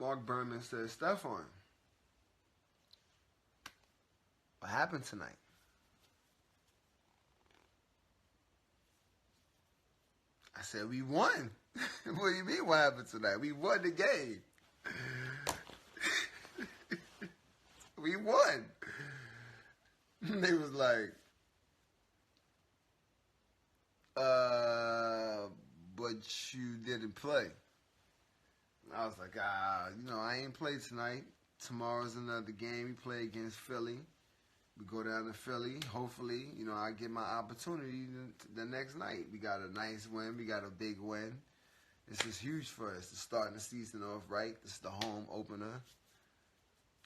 Mark Berman said, Stephon, what happened tonight? I said, we won. What do you mean what happened tonight? We won the game. We won. They was like, but you didn't play. I was like, I ain't played tonight. Tomorrow's another game. We play against Philly. We go down to Philly. Hopefully, I get my opportunity the next night. We got a nice win. We got a big win. This is huge for us to start the season off right. This is the home opener.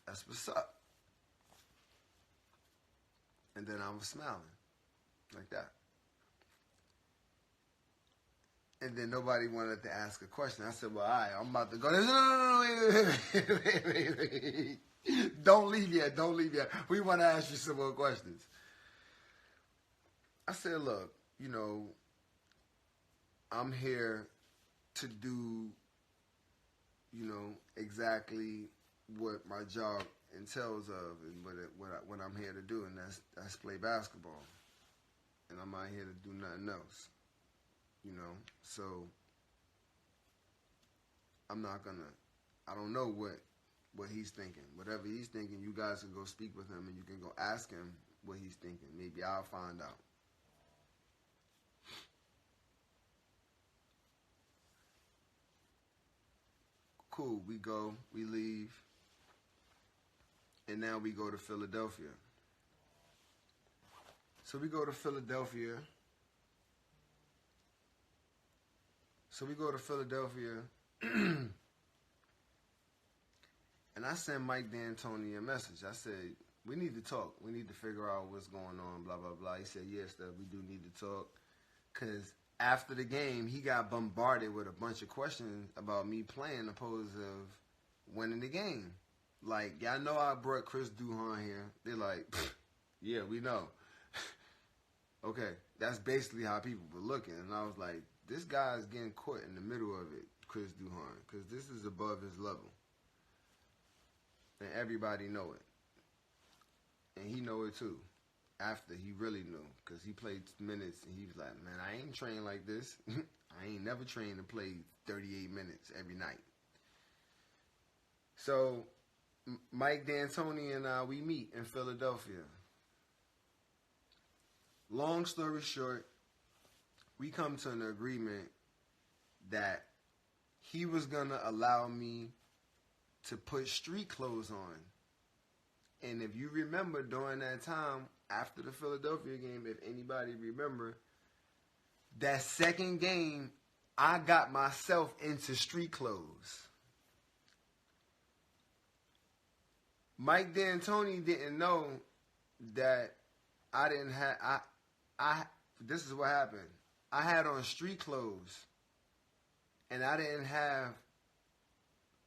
That's what's up. And then I was smiling like that. And then nobody wanted to ask a question. I said, well, all right, I'm about to go. No, wait. Don't leave yet. We want to ask you some more questions. I said, look, I'm here to do, exactly what my job entails of and what I'm here to do, and that's play basketball. And I'm not here to do nothing else. So I'm not gonna, I don't know what he's thinking. Whatever he's thinking, you guys can go speak with him and you can go ask him what he's thinking. Maybe I'll find out. Cool, we leave, and now we go to Philadelphia. So we go to Philadelphia. And I sent Mike D'Antoni a message. I said, we need to talk. We need to figure out what's going on, blah, blah, blah. He said, yes, Steph, we do need to talk. Because after the game, he got bombarded with a bunch of questions about me playing opposed of winning the game. Like, y'all know I brought Chris Duhon here. They're like, yeah, we know. Okay, that's basically how people were looking. And I was like, this guy's getting caught in the middle of it, Chris Duhon, because this is above his level. And everybody know it. And he know it too. After he really knew, because he played minutes and he was like, man, I ain't trained like this. I ain't never trained to play 38 minutes every night. So Mike D'Antoni and I, we meet in Philadelphia. Long story short, we come to an agreement that he was going to allow me to put street clothes on. And if you remember during that time, after the Philadelphia game, if anybody remember, that second game, I got myself into street clothes. Mike D'Antoni didn't know that I didn't have, this is what happened. I had on street clothes, and I didn't have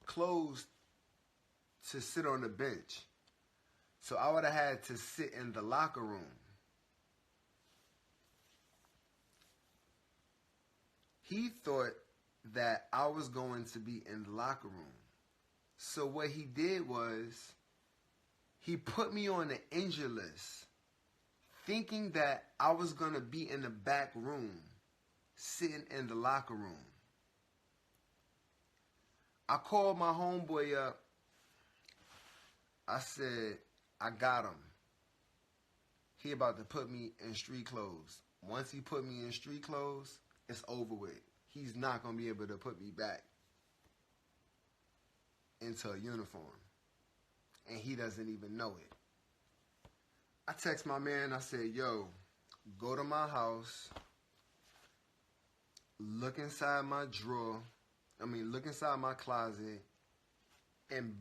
clothes to sit on the bench. So I would have had to sit in the locker room. He thought that I was going to be in the locker room. So what he did was, he put me on the injured list, thinking that I was going to be in the back room, sitting in the locker room. I called my homeboy up. I said, I got him. He about to put me in street clothes. Once he put me in street clothes, it's over with. He's not going to be able to put me back into a uniform. And he doesn't even know it. I text my man, I said, yo, go to my house, look inside my drawer, look inside my closet, and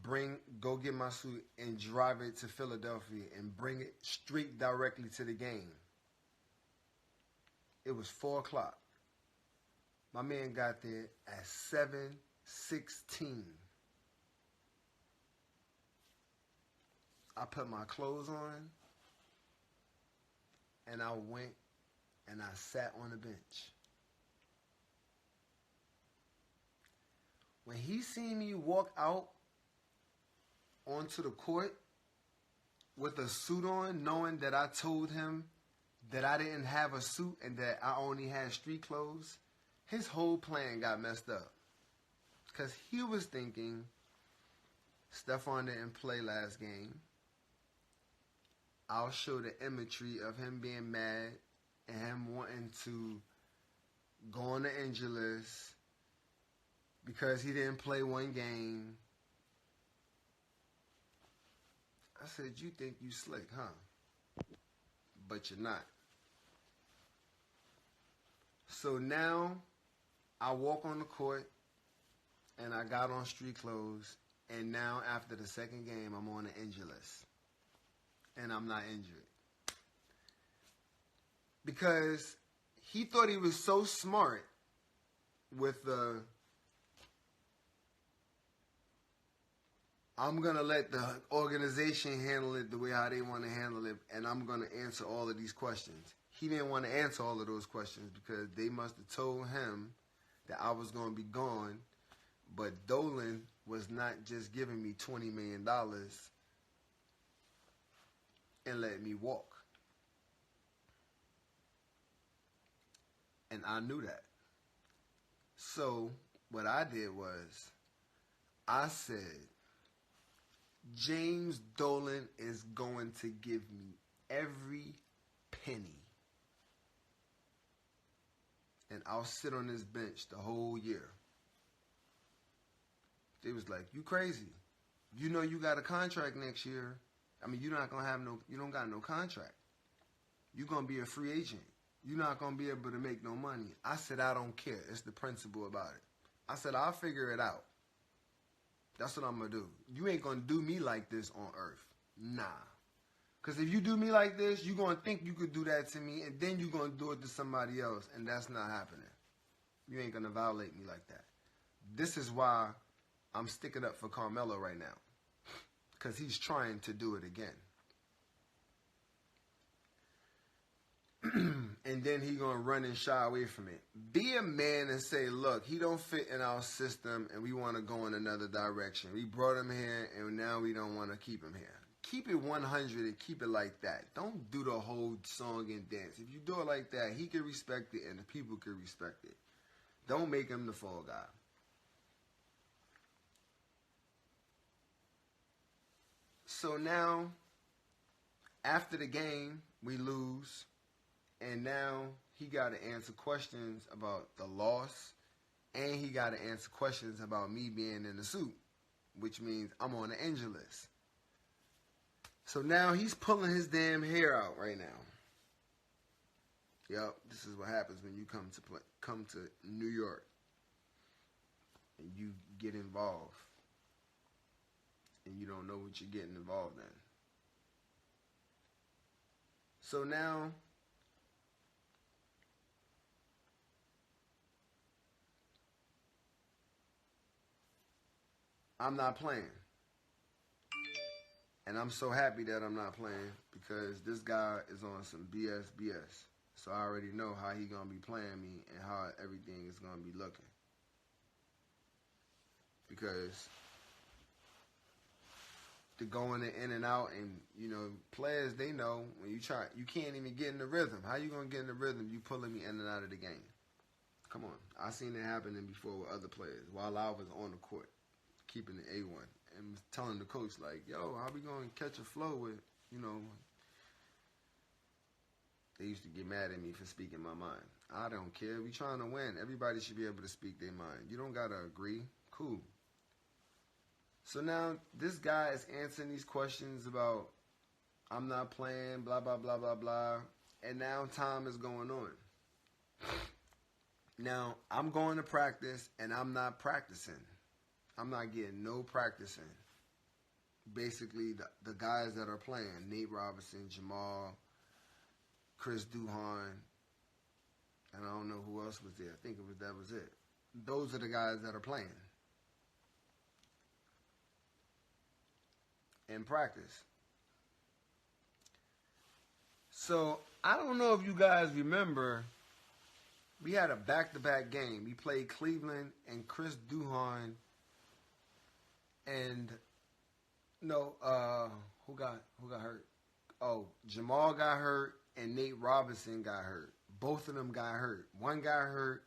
go get my suit and drive it to Philadelphia and bring it straight directly to the game. It was 4 o'clock. My man got there at 7:16. I put my clothes on, and I went and I sat on the bench. When he seen me walk out onto the court with a suit on, knowing that I told him that I didn't have a suit and that I only had street clothes, his whole plan got messed up. Because he was thinking Stephon didn't play last game. I'll show the imagery of him being mad and him wanting to go on the injury list because he didn't play one game. I said, you think you slick, huh? But you're not. So now I walk on the court and I got on street clothes, and now after the second game I'm on the injury list. And I'm not injured. Because he thought he was so smart with the I'm going to let the organization handle it the way how they want to handle it, and I'm going to answer all of these questions. He didn't want to answer all of those questions because they must have told him that I was going to be gone, but Dolan was not just giving me $20 million and let me walk. And I knew that. So what I did was I said, James Dolan is going to give me every penny. And I'll sit on this bench the whole year. They was like, you crazy. You know you got a contract next year. I mean, you're not going to have no, you don't got no contract. You're going to be a free agent. You're not going to be able to make no money. I said, I don't care. It's the principle about it. I said, I'll figure it out. That's what I'm going to do. You ain't going to do me like this on earth. Nah. Because if you do me like this, you're going to think you could do that to me, and then you're going to do it to somebody else, and that's not happening. You ain't going to violate me like that. This is why I'm sticking up for Carmelo right now. Because he's trying to do it again. And then he going to run and shy away from it. Be a man and say, look, he don't fit in our system and we want to go in another direction. We brought him here and now we don't want to keep him here. Keep it 100 and keep it like that. Don't do the whole song and dance. If you do it like that, he can respect it and the people can respect it. Don't make him the fall guy. So now, after the game, we lose. And now he got to answer questions about the loss. And he got to answer questions about me being in the suit. Which means I'm on the injury list. So now he's pulling his damn hair out right now. Yep, this is what happens when you come to New York. And you get involved. And you don't know what you're getting involved in. So now, I'm not playing. And I'm so happy that I'm not playing because this guy is on some BS. So I already know how he going to be playing me and how everything is going to be looking. Because to going in and out, and you know, players, they know when you try, you can't even get in the rhythm. How you gonna get in the rhythm? You pulling me in and out of the game. Come on, I seen it happening before with other players while I was on the court, keeping the A1 and telling the coach like, "Yo, how we gonna catch a flow with?" You know, they used to get mad at me for speaking my mind. I don't care. We trying to win. Everybody should be able to speak their mind. You don't gotta agree. Cool. So now this guy is answering these questions about I'm not playing, blah, blah, blah, blah, blah. And now time is going on. Now I'm going to practice and I'm not practicing. I'm not getting no practicing. Basically, the guys that are playing, Nate Robinson, Jamal, Chris Duhon, and I don't know who else was there. I think that was it. Those are the guys that are playing. In practice. So, I don't know if you guys remember, we had a back-to-back game. We played Cleveland and Chris Duhon and No, who got hurt? Oh, Jamal got hurt and Nate Robinson got hurt. Both of them got hurt. One got hurt,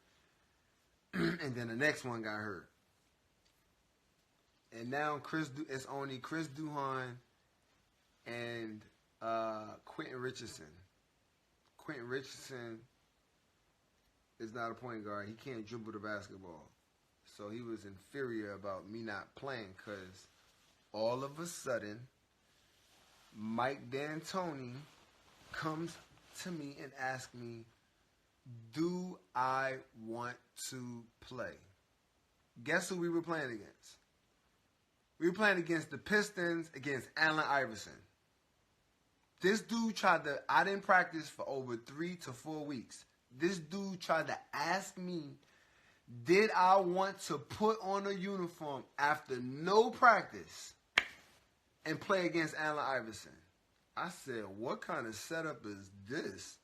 and then the next one got hurt. And now it's only Chris Duhon and Quentin Richardson. Quentin Richardson is not a point guard. He can't dribble the basketball. So he was inferior about me not playing because all of a sudden, Mike D'Antoni comes to me and asks me, do I want to play? Guess who we were playing against? We were playing against the Pistons, against Allen Iverson. This dude I didn't practice for over 3 to 4 weeks. This dude tried to ask me, did I want to put on a uniform after no practice and play against Allen Iverson? I said, what kind of setup is this?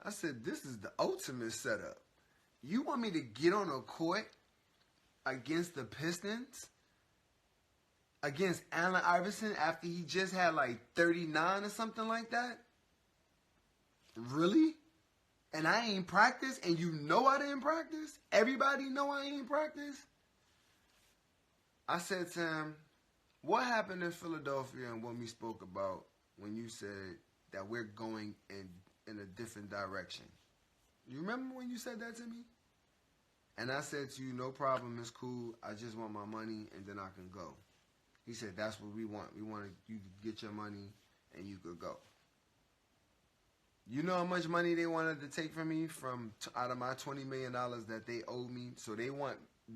I said, this is the ultimate setup. You want me to get on a court against the Pistons? Against Allen Iverson after he just had like 39 or something like that? Really? And I ain't practiced, and you know I didn't practice? Everybody know I ain't practiced? I said to him, what happened in Philadelphia and what we spoke about when you said that we're going in a different direction? You remember when you said that to me? And I said to you, no problem, it's cool. I just want my money, and then I can go. He said, that's what we want. We want you to get your money, and you could go. You know how much money they wanted to take from me out of my $20 million that they owed me? So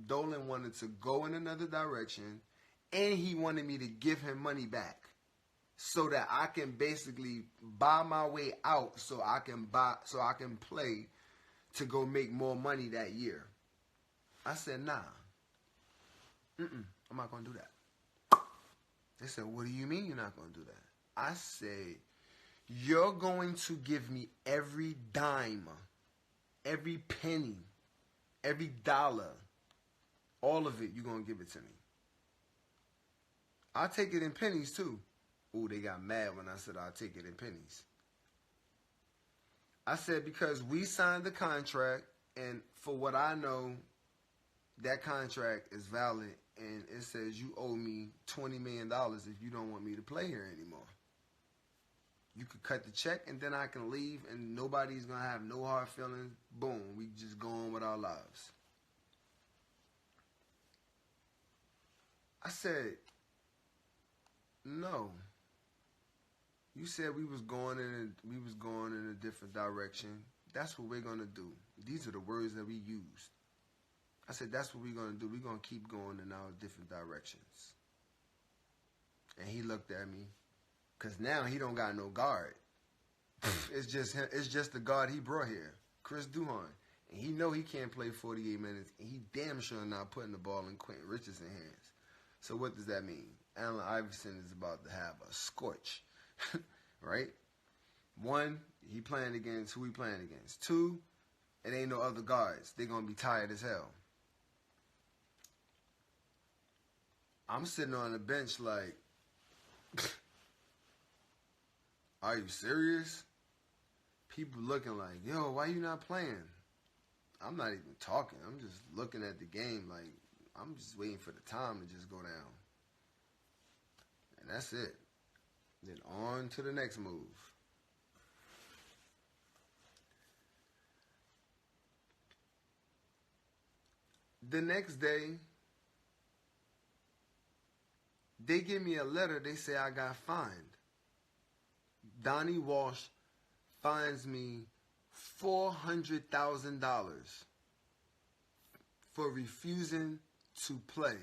Dolan wanted to go in another direction, and he wanted me to give him money back so that I can basically buy my way out so I can play to go make more money that year. I said, nah. I'm not going to do that. They said, what do you mean you're not going to do that? I said, you're going to give me every dime, every penny, every dollar, all of it, you're going to give it to me. I'll take it in pennies too. Ooh, they got mad when I said I'll take it in pennies. I said, because we signed the contract, and for what I know, that contract is valid, and it says you owe me $20 million if you don't want me to play here anymore. You could cut the check, and then I can leave, and nobody's going to have no hard feelings. Boom, we just go on with our lives. I said, no. You said we was going in a different direction. That's what we're going to do. These are the words that we used. I said, that's what we're going to do. We're going to keep going in our different directions. And he looked at me, because now he don't got no guard. It's just the guard he brought here, Chris Duhon. And he know he can't play 48 minutes, and he damn sure not putting the ball in Quentin Richardson's hands. So what does that mean? Allen Iverson is about to have a scorch, right? One, he playing against who he playing against. Two, it ain't no other guards. They're going to be tired as hell. I'm sitting on the bench like, are you serious? People looking like, yo, why you not playing? I'm not even talking. I'm just looking at the game like, I'm just waiting for the time to just go down. And that's it. Then on to the next move. The next day, they give me a letter. They say I got fined. Donnie Walsh fines me $400,000 for refusing to play.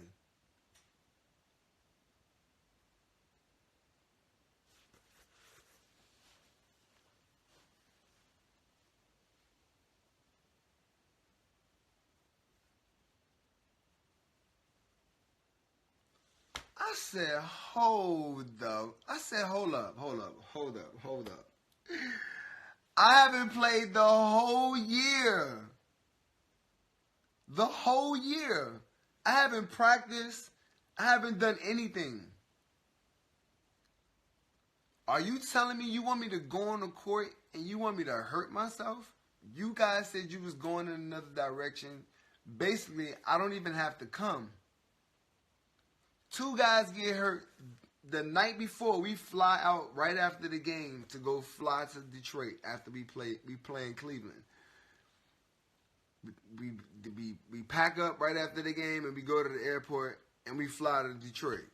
I said, hold up. Hold up. I haven't played the whole year. I haven't practiced. I haven't done anything. Are you telling me you want me to go on the court and you want me to hurt myself? You guys said you was going in another direction. Basically, I don't even have to come. 2 guys get hurt the night before. We fly out right after the game to go fly to Detroit after we play in Cleveland. We pack up right after the game and we go to the airport and we fly to Detroit.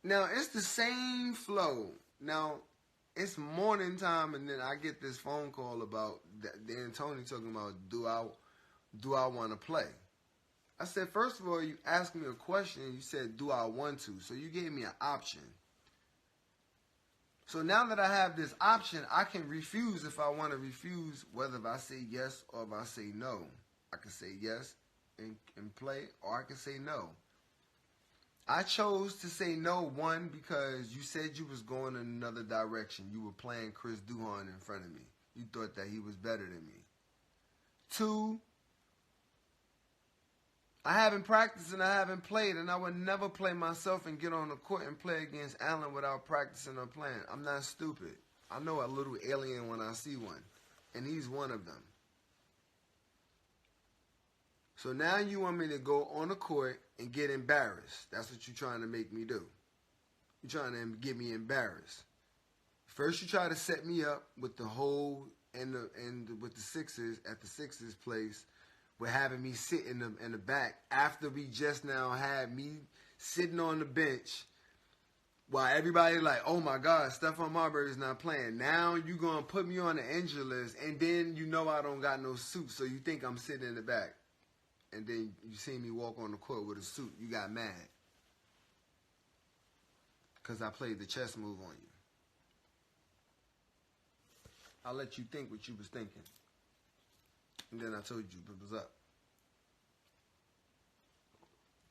Now, it's the same flow. Now, it's morning time, and then I get this phone call about Dan Tony talking about, do I want to play? I said, first of all, you asked me a question, and you said, do I want to? So you gave me an option. So now that I have this option, I can refuse if I want to refuse, whether if I say yes or if I say no. I can say yes and play, or I can say no. I chose to say no, one, because you said you was going in another direction. You were playing Chris Duhon in front of me. You thought that he was better than me. 2, I haven't practiced and I haven't played, and I would never play myself and get on the court and play against Allen without practicing or playing. I'm not stupid. I know a little alien when I see one, and he's one of them. So now you want me to go on the court and get embarrassed. That's what you're trying to make me do. You're trying to get me embarrassed. First you try to set me up with the whole and with the Sixers at the Sixers place, with having me sit in the back after we just now had me sitting on the bench while everybody like, oh my God, Stephon Marbury is not playing. Now you gonna put me on the injury list, and then you know I don't got no suit, so you think I'm sitting in the back. And then you see me walk on the court with a suit. You got mad. Because I played the chess move on you. I let you think what you was thinking. And then I told you what was up.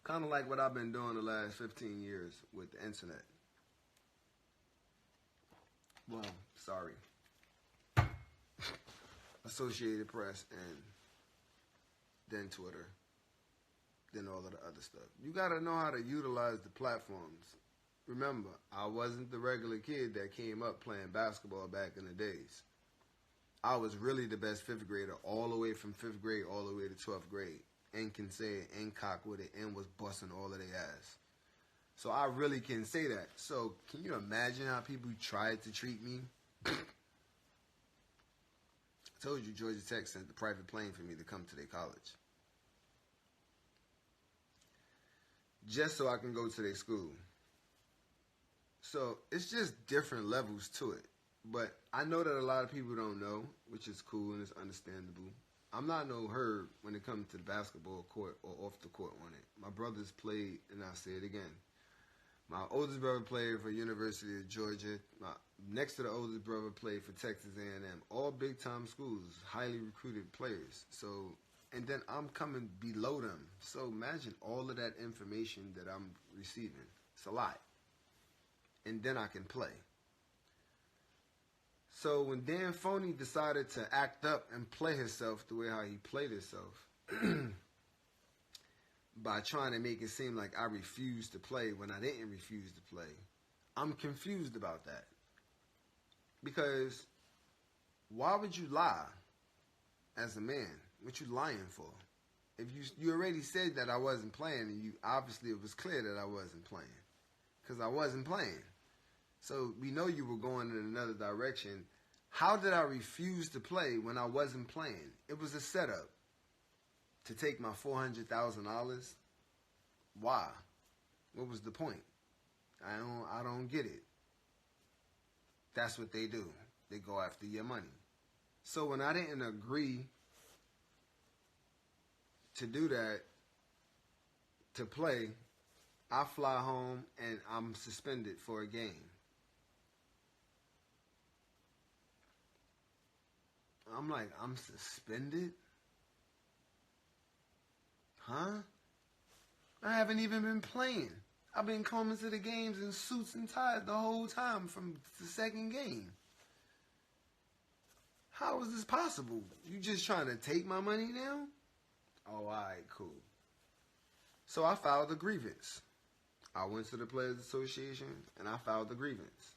Kind of like what I've been doing the last 15 years with the internet. Well, sorry. Associated Press and then Twitter, then all of the other stuff. You got to know how to utilize the platforms. Remember, I wasn't the regular kid that came up playing basketball back in the days. I was really the best 5th grader all the way from 5th grade all the way to 12th grade. And can say it, and cock with it, and was busting all of their ass. So I really can say that. So can you imagine how people tried to treat me? I told you Georgia Tech sent the private plane for me to come to their college. Just so I can go to their school. So it's just different levels to it. But I know that a lot of people don't know, which is cool and it's understandable. I'm not no herd when it comes to the basketball court or off the court on it. My brothers played, and I'll say it again. My oldest brother played for University of Georgia. My next to the oldest brother played for Texas A&M. All big-time schools, highly recruited players. So, and then I'm coming below them. So imagine all of that information that I'm receiving. It's a lot. And then I can play. So when Dan PHONY decided to act up and play himself the way how he played himself, by trying to make it seem like I refused to play when I didn't refuse to play, I'm confused about that. Because why would you lie as a man? What you lying for? If you already said that I wasn't playing, and you obviously it was clear that I wasn't playing, because I wasn't playing. So we know you were going in another direction. How did I refuse to play when I wasn't playing? It was a setup to take my $400,000. Why? What was the point? I don't get it. That's what they do. They go after your money. So when I didn't agree to do that, to play, I fly home and I'm suspended for a game. I'm like, I'm suspended? Huh? I haven't even been playing. I've been coming to the games in suits and ties the whole time from the second game. How is this possible? You just trying to take my money now? Oh, all right, cool. So I filed a grievance. I went to the Players Association and I filed a grievance.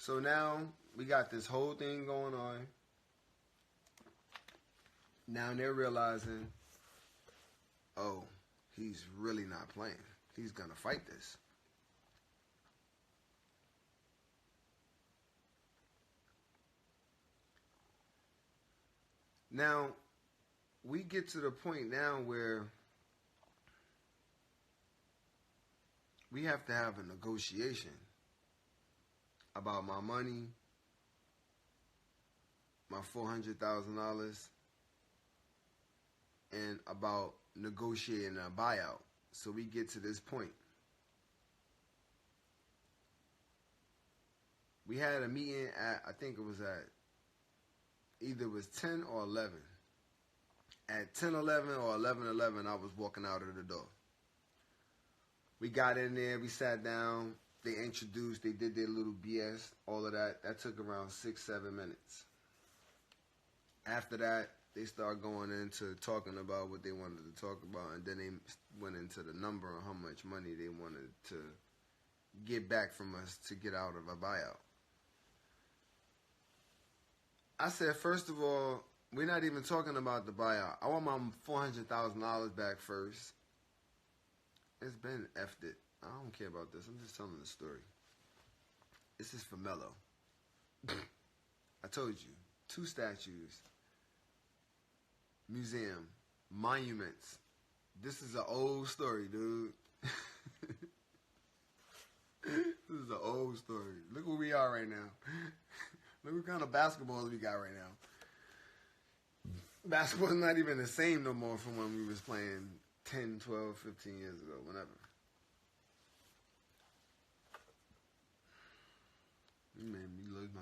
So now we got this whole thing going on. Now they're realizing, oh, he's really not playing. He's going to fight this. Now, we get to the point now where we have to have a negotiation about my money, my $400,000, and about negotiating a buyout. So we get to this point. We had a meeting at, I think it was at, either it was 10 or 11. At 10:11 or 11:11, I was walking out of the door. We got in there, we sat down, they introduced, they did their little BS, all of that. That took around 6-7 minutes. After that, they started going into talking about what they wanted to talk about, and then they went into the number on how much money they wanted to get back from us to get out of a buyout. I said, first of all, we're not even talking about the buyout. I want my $400,000 back first. It's been effed it. I don't care about this. I'm just telling the story. This is for Melo. I told you. 2 statues. Museum. Monuments. This is an old story, dude. This is an old story. Look where we are right now. Look what kind of basketballs we got right now. Basketball's not even the same no more from when we was playing 10, 12, 15 years ago, whenever. You made me lose my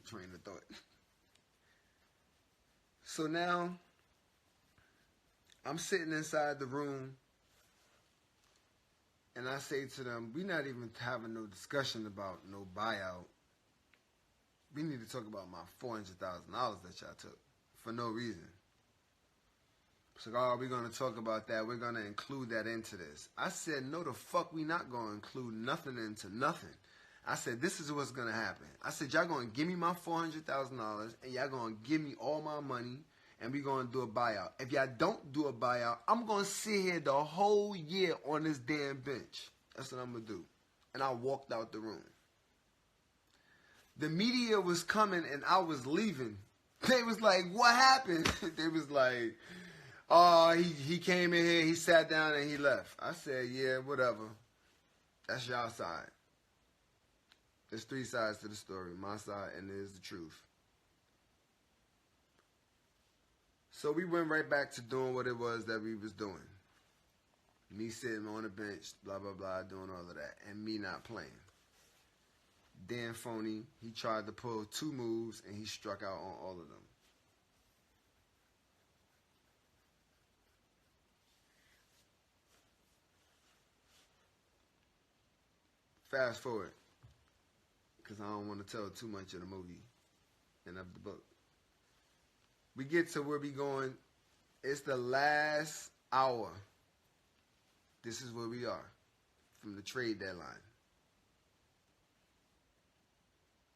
train of thought. So now, I'm sitting inside the room, and I say to them, we're not even having no discussion about no buyout. We need to talk about my $400,000 that y'all took for no reason. So, oh, we're going to talk about that. We're going to include that into this. I said, no, the fuck we not going to include nothing into nothing. I said, this is what's going to happen. I said, y'all going to give me my $400,000 and y'all going to give me all my money and we're going to do a buyout. If y'all don't do a buyout, I'm going to sit here the whole year on this damn bench. That's what I'm going to do. And I walked out the room. The media was coming and I was leaving. They was like, what happened? They was like, oh, he came in here, he sat down and he left. I said, yeah, whatever. That's y'all side. There's 3 sides to the story. My side and there's the truth. So we went right back to doing what it was that we was doing. Me sitting on the bench, blah, blah, blah, doing all of that. And me not playing. Dan PHONY, he tried to pull 2 moves and he struck out on all of them. Fast forward, because I don't want to tell too much of the movie and of the book. We get to where we going. It's the last hour. This is where we are from the trade deadline.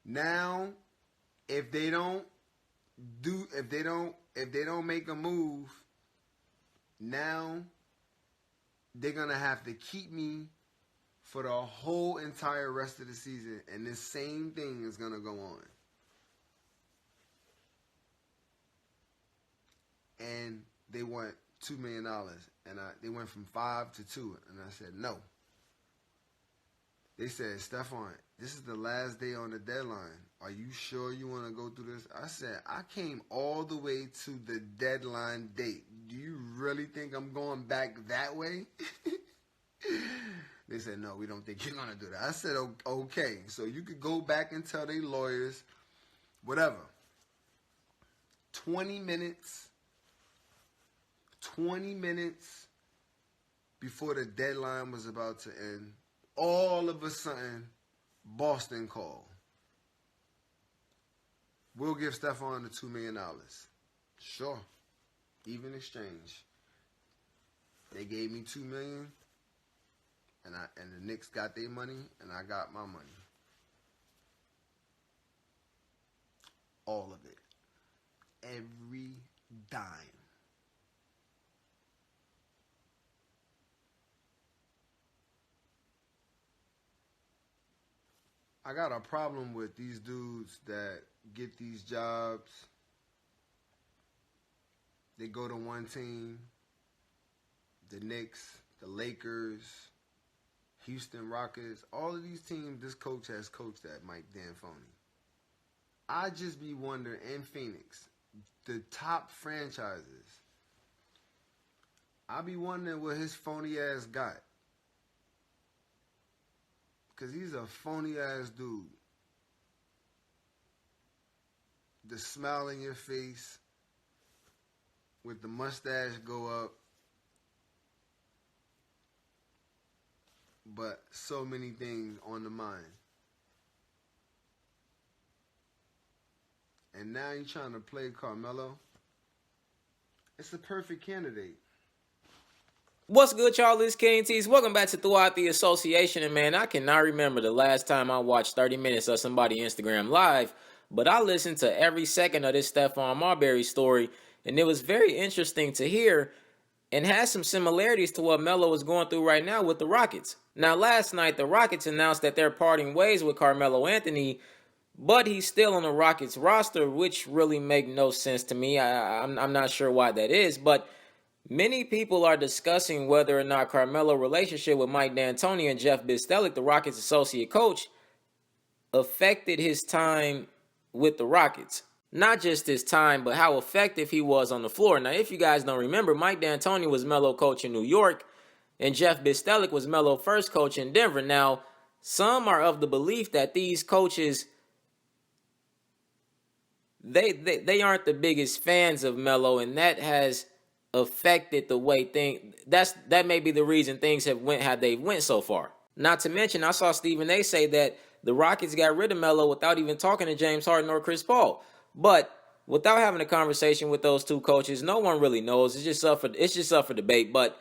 Now, if they don't make a move, now they're gonna have to keep me for the whole entire rest of the season, and this same thing is gonna go on. And they want $2 million, and they went from 5 to 2, and I said no. They said, Stephon, this is the last day on the deadline. Are you sure you want to go through this? I said, I came all the way to the deadline date. Do you really think I'm going back that way? They said, no, we don't think you're going to do that. I said, okay. So you could go back and tell their lawyers, whatever. 20 minutes before the deadline was about to end, all of a sudden, Boston called. We'll give Stephon the $2 million. Sure. Even exchange. They gave me $2 million, and the Knicks got their money, and I got my money. All of it. Every dime. I got a problem with these dudes that get these jobs. They go to one team, the Knicks, the Lakers, Houston Rockets, all of these teams this coach has coached at, Mike D'Antoni. I just be wondering, in Phoenix, the top franchises, I be wondering what his phony ass got. Because he's a phony ass dude. The smile in your face, with the mustache go up, but so many things on the mind. And now you're trying to play Carmelo. It's a perfect candidate. What's good, y'all? It's King Tise. Welcome back to Throughout the Association. And man, I cannot remember the last time I watched 30 minutes of somebody Instagram live, but I listened to every second of this Stephon Marbury story, and it was very interesting to hear and has some similarities to what Melo is going through right now with the Rockets. Now, last night, the Rockets announced that they're parting ways with Carmelo Anthony, but he's still on the Rockets roster, which really make no sense to me. I'm not sure why that is, but many people are discussing whether or not Carmelo's relationship with Mike D'Antoni and Jeff Bzdelik, the Rockets associate coach, affected his time with the Rockets. Not just his time, but how effective he was on the floor. Now, if you guys don't remember, Mike D'Antoni was Melo coach in New York, and Jeff Bzdelik was Melo first coach in Denver. Now, some are of the belief that these coaches, they aren't the biggest fans of Melo, and that has affected the way things. That may be the reason things have went how they went so far. Not to mention, I saw Stephen A. say that the Rockets got rid of Melo without even talking to James Harden or Chris Paul. But without having a conversation with those two coaches, no one really knows. It's just up for debate. But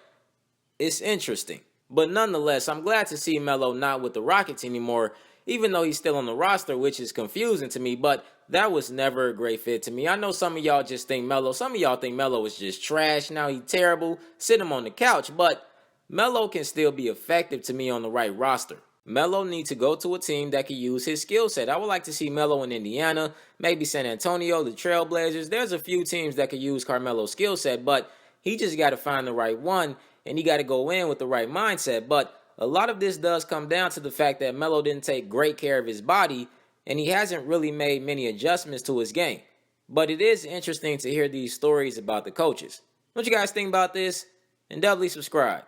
it's interesting. But nonetheless, I'm glad to see Melo not with the Rockets anymore, even though he's still on the roster, which is confusing to me. But that was never a great fit to me. I know some of y'all just think Melo. Some of y'all think Melo is just trash. Now he's terrible. Sit him on the couch. But Melo can still be effective to me on the right roster. Melo needs to go to a team that can use his skill set. I would like to see Melo in Indiana, maybe San Antonio, the Trailblazers. There's a few teams that could use Carmelo's skill set, but he just got to find the right one, and he got to go in with the right mindset. But a lot of this does come down to the fact that Melo didn't take great care of his body, and he hasn't really made many adjustments to his game. But it is interesting to hear these stories about the coaches. What you guys think about this? And doubly subscribe.